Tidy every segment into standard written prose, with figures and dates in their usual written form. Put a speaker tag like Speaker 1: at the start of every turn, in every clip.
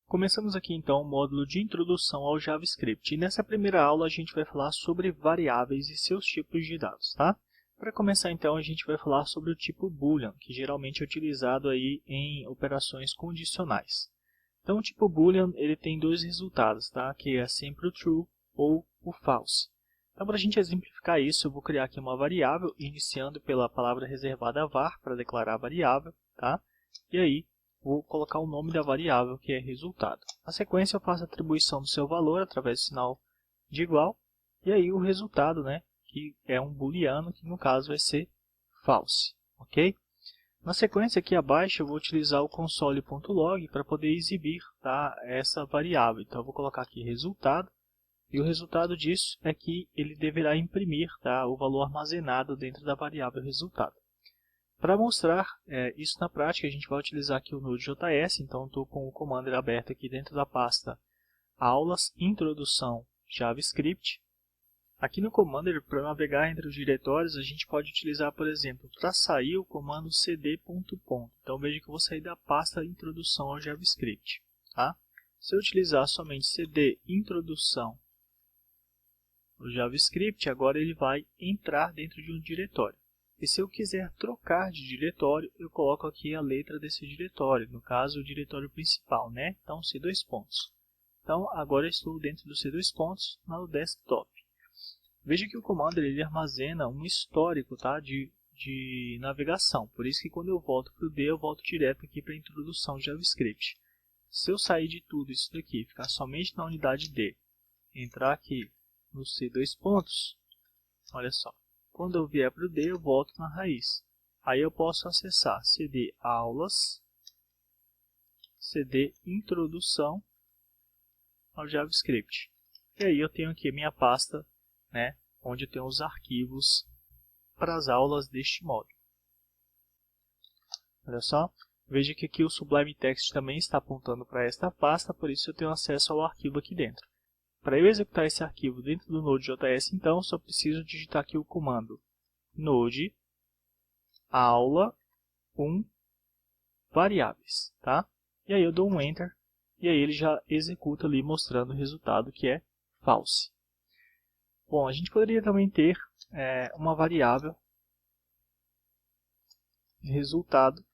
Speaker 1: Começamos aqui então o módulo de introdução ao JavaScript. E nessa primeira aula a gente vai falar sobre variáveis e seus tipos de dados, tá? Para começar então a gente vai falar sobre o tipo Boolean, que geralmente é utilizado aí em operações condicionais. Então o tipo Boolean ele tem dois resultados, tá? Que é sempre o true ou o false. Então para a gente exemplificar isso eu vou criar aqui uma variável, iniciando pela palavra reservada var para declarar a variável, tá? E aí vou colocar o nome da variável, que é resultado. Na sequência eu faço a atribuição do seu valor através do sinal de igual. E aí o resultado, né, que é um booleano, que no caso vai ser false. Ok? Na sequência aqui abaixo eu vou utilizar o console.log para poder exibir, tá, essa variável. Então eu vou colocar aqui resultado. E o resultado disso é que ele deverá imprimir, tá, o valor armazenado dentro da variável resultado. Para mostrar isso na prática, a gente vai utilizar aqui o Node.js, então estou com o Commander aberto aqui dentro da pasta Aulas, Introdução, JavaScript. Aqui no Commander, para navegar entre os diretórios, a gente pode utilizar, por exemplo, para sair o comando cd. Então veja que eu vou sair da pasta Introdução ao JavaScript. Tá? Se eu utilizar somente cd introdução ao JavaScript, agora ele vai entrar dentro de um diretório. E se eu quiser trocar de diretório, eu coloco aqui a letra desse diretório, no caso o diretório principal, né? Então C dois pontos. Então agora eu estou dentro do C dois pontos no desktop. Veja que o Commander ele armazena um histórico, tá? de navegação, por isso que quando eu volto para o D, eu volto direto aqui para a introdução ao JavaScript. Se eu sair de tudo isso daqui, ficar somente na unidade D, entrar aqui no C dois pontos, olha só. Quando eu vier para o D, eu volto na raiz. Aí eu posso acessar cd aulas, cd introdução ao JavaScript. E aí eu tenho aqui a minha pasta, né, onde eu tenho os arquivos para as aulas deste módulo. Olha só, veja que aqui o Sublime Text também está apontando para esta pasta, por isso eu tenho acesso ao arquivo aqui dentro. Para eu executar esse arquivo dentro do Node.js, então, só preciso digitar aqui o comando node aula 1 variáveis, tá? E aí eu dou um enter e aí ele já executa ali mostrando o resultado que é false. Bom, a gente poderia também ter uma variável de resultado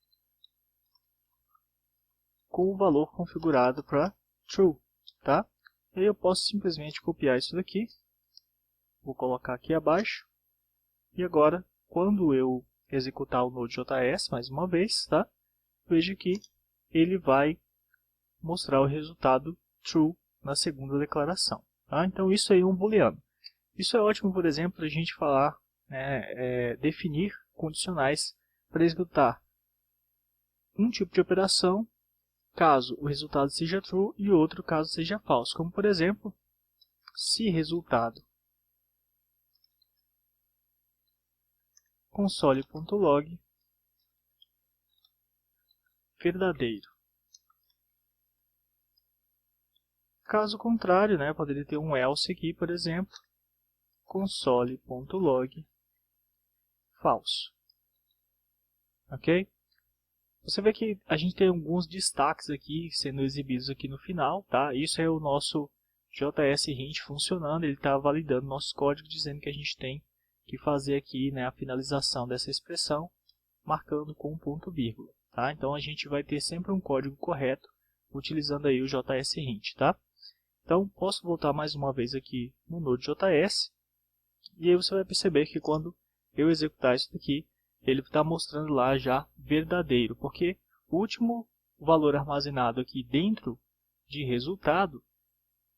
Speaker 1: com o valor configurado para true, tá? E aí eu posso simplesmente copiar isso daqui, vou colocar aqui abaixo e agora quando eu executar o Node.js mais uma vez, tá? Veja que ele vai mostrar o resultado true na segunda declaração. Tá? Então isso aí é um booleano. Isso é ótimo, por exemplo, para a gente falar, definir condicionais para executar um tipo de operação caso o resultado seja true e outro caso seja false. Como por exemplo, se resultado console.log verdadeiro. Caso contrário, né, poderia ter um else aqui, por exemplo, console.log falso. Ok? Você vê que a gente tem alguns destaques aqui sendo exibidos aqui no final, tá? Isso é o nosso JS Hint funcionando, ele está validando nosso código, dizendo que a gente tem que fazer aqui, né, a finalização dessa expressão, marcando com um ponto vírgula, tá? Então a gente vai ter sempre um código correto, utilizando aí o JS Hint, tá? Então posso voltar mais uma vez aqui no Node.js, e aí você vai perceber que quando eu executar isso daqui, ele está mostrando lá já verdadeiro, porque o último valor armazenado aqui dentro de resultado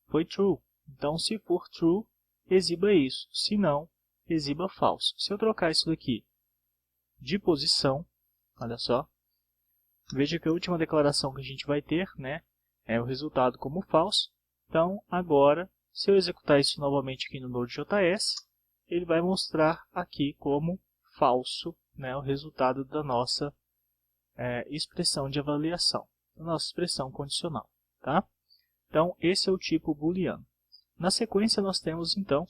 Speaker 1: foi true. Então, se for true, exiba isso. Se não, exiba falso. Se eu trocar isso daqui de posição, olha só, veja que a última declaração que a gente vai ter, né, é o resultado como falso. Então, agora, se eu executar isso novamente aqui no Node.js, ele vai mostrar aqui como falso, né, o resultado da nossa expressão de avaliação, da nossa expressão condicional. Tá? Então, esse é o tipo booleano. Na sequência, nós temos, então,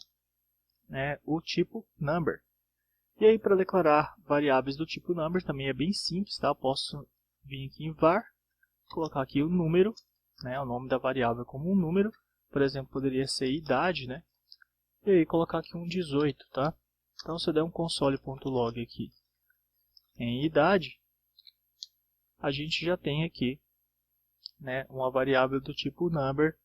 Speaker 1: o tipo number. E aí, para declarar variáveis do tipo number, também é bem simples. Tá? Eu posso vir aqui em var, colocar aqui o número, né, o nome da variável como um número, por exemplo, poderia ser idade, né, e aí colocar aqui um 18, tá? Então, se eu der um console.log aqui em idade, a gente já tem aqui, né, uma variável do tipo number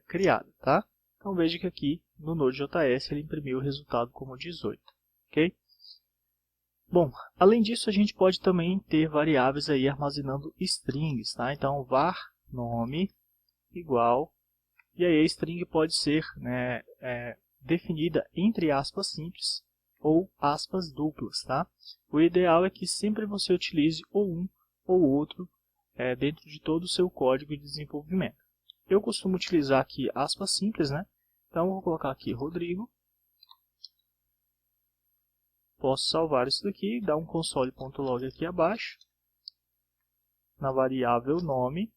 Speaker 1: criada, tá? Então veja que aqui no Node.js ele imprimiu o resultado como 18, ok? Bom, além disso a gente pode também ter variáveis aí armazenando strings, tá? Então var nome igual, e aí a string pode ser, né, definida entre aspas simples ou aspas duplas, tá? O ideal é que sempre você utilize ou um ou outro dentro de todo o seu código de desenvolvimento. Eu costumo utilizar aqui aspas simples, né? Então eu vou colocar aqui Rodrigo. Posso salvar isso daqui, dar um console.log aqui abaixo, na variável nome,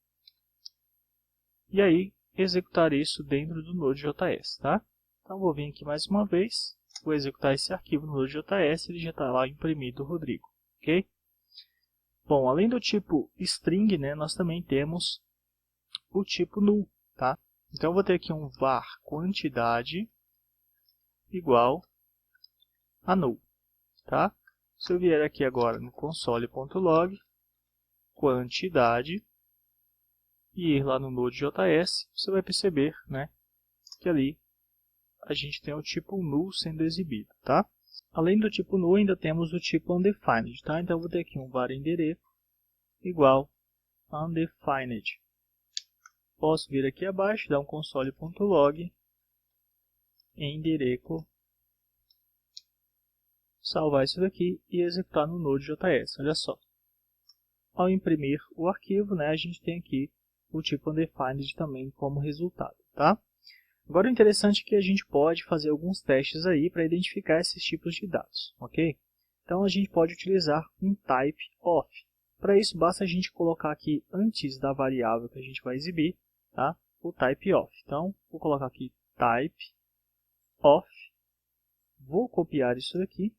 Speaker 1: e aí executar isso dentro do Node.js, tá? Então vou vir aqui mais uma vez, vou executar esse arquivo no Node.js, ele já está lá imprimido Rodrigo, ok? Bom, além do tipo string, né, nós também temos o tipo null, tá? Então eu vou ter aqui um var quantidade igual a null, tá? Se eu vier aqui agora no console.log, quantidade, e ir lá no Node.js, você vai perceber, né, que ali a gente tem o tipo null sendo exibido, tá? Além do tipo null, ainda temos o tipo undefined, tá? Então eu vou ter aqui um var endereço igual a undefined. Posso vir aqui abaixo, dar um console.log endereço, salvar isso daqui e executar no Node.js. Olha só. Ao imprimir o arquivo, né, a gente tem aqui o tipo undefined também como resultado, tá? Agora o interessante é que a gente pode fazer alguns testes aí para identificar esses tipos de dados, ok? Então a gente pode utilizar um type of. Para isso basta a gente colocar aqui antes da variável que a gente vai exibir, tá? O type of. Então vou colocar aqui type of, vou copiar isso daqui,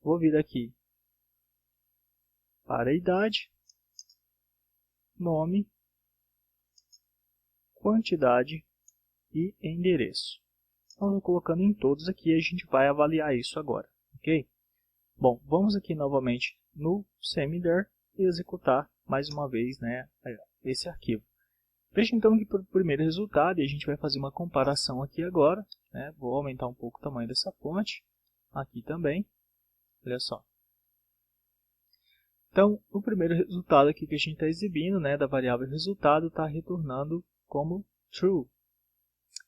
Speaker 1: vou vir aqui para a idade, nome, quantidade e endereço. Então, colocando em todos aqui, a gente vai avaliar isso agora, ok? Bom, vamos aqui novamente no semidir e executar mais uma vez, né, esse arquivo. Veja então que para o primeiro resultado, a gente vai fazer uma comparação aqui agora, né? Vou aumentar um pouco o tamanho dessa fonte, aqui também, olha só. Então, o primeiro resultado aqui que a gente está exibindo, né, da variável resultado, está retornando como true.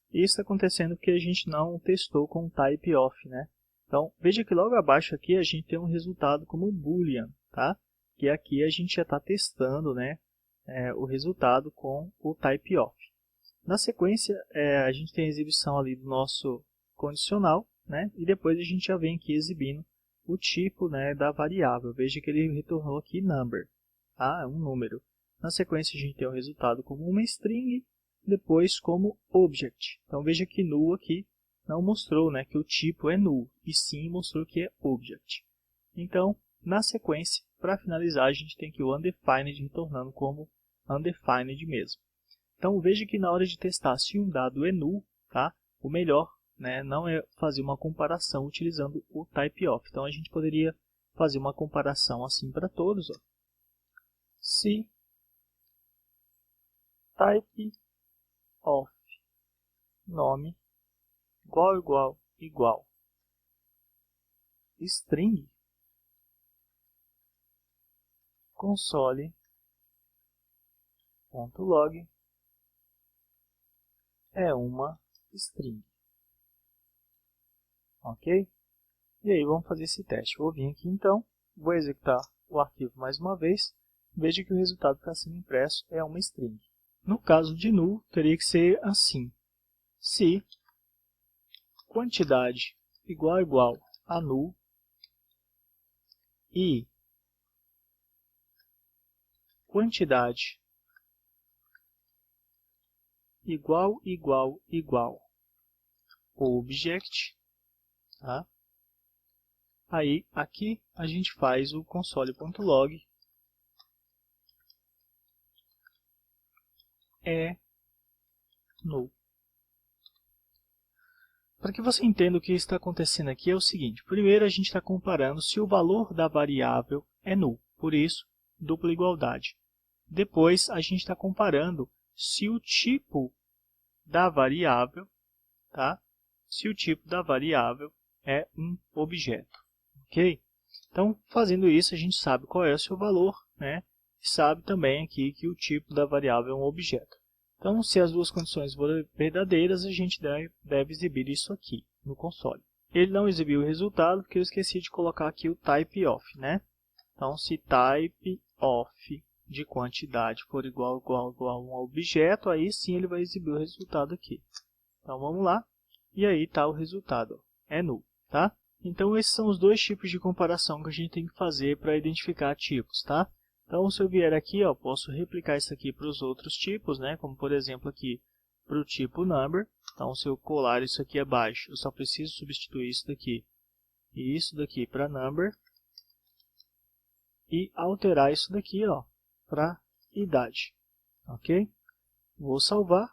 Speaker 1: Isso está acontecendo porque a gente não testou com o type of, né? Então, veja que logo abaixo aqui a gente tem um resultado como boolean, tá? Que aqui a gente já está testando, né, o resultado com o type of. Na sequência, a gente tem a exibição ali do nosso condicional, né? E depois a gente já vem aqui exibindo o tipo, né, da variável. Veja que ele retornou aqui number, tá? É um número. Na sequência a gente tem o resultado como uma string, depois como object. Então veja que null aqui não mostrou, né, que o tipo é null, e sim mostrou que é object. Então, na sequência, para finalizar, a gente tem aqui o undefined retornando como undefined mesmo. Então veja que na hora de testar se um dado é null, tá, o melhor, né, não é fazer uma comparação utilizando o type of. Então a gente poderia fazer uma comparação assim para todos. Ó. Se type of nome igual string, console.log é uma string. Ok? E aí vamos fazer esse teste. Vou vir aqui então, vou executar o arquivo mais uma vez. Veja que o resultado que está sendo impresso é uma string. No caso de null, teria que ser assim. Se quantidade igual a null e quantidade igual object, tá? Aí aqui a gente faz o console.log é null. Para que você entenda o que está acontecendo aqui é o seguinte. Primeiro a gente está comparando se o valor da variável é null. Por isso, dupla igualdade. Depois a gente está comparando se o tipo da variável, tá? Se o tipo da variável é um objeto. Ok? Então, fazendo isso, a gente sabe qual é o seu valor, né? E sabe também aqui que o tipo da variável é um objeto. Então, se as duas condições forem verdadeiras, a gente deve exibir isso aqui no console. Ele não exibiu o resultado porque eu esqueci de colocar aqui o type of, né? Então, se type of de quantidade for igual a um objeto, aí sim ele vai exibir o resultado aqui. Então, vamos lá. E aí está o resultado, ó, é null, tá? Então, esses são os dois tipos de comparação que a gente tem que fazer para identificar tipos, tá? Então, se eu vier aqui, ó, posso replicar isso aqui para os outros tipos, né? Como, por exemplo, aqui para o tipo number. Então, se eu colar isso aqui abaixo, eu só preciso substituir isso daqui e isso daqui para number. E alterar isso daqui, ó, para idade. Ok? Vou salvar.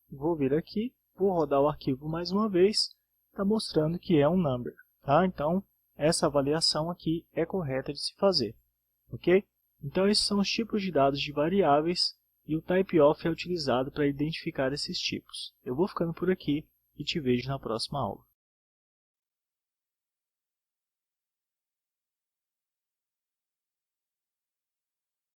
Speaker 1: Vou vir aqui, vou rodar o arquivo mais uma vez. Está mostrando que é um number. Tá? Então, essa avaliação aqui é correta de se fazer. Ok? Então, esses são os tipos de dados de variáveis e o typeof é utilizado para identificar esses tipos. Eu vou ficando por aqui e te vejo na próxima aula.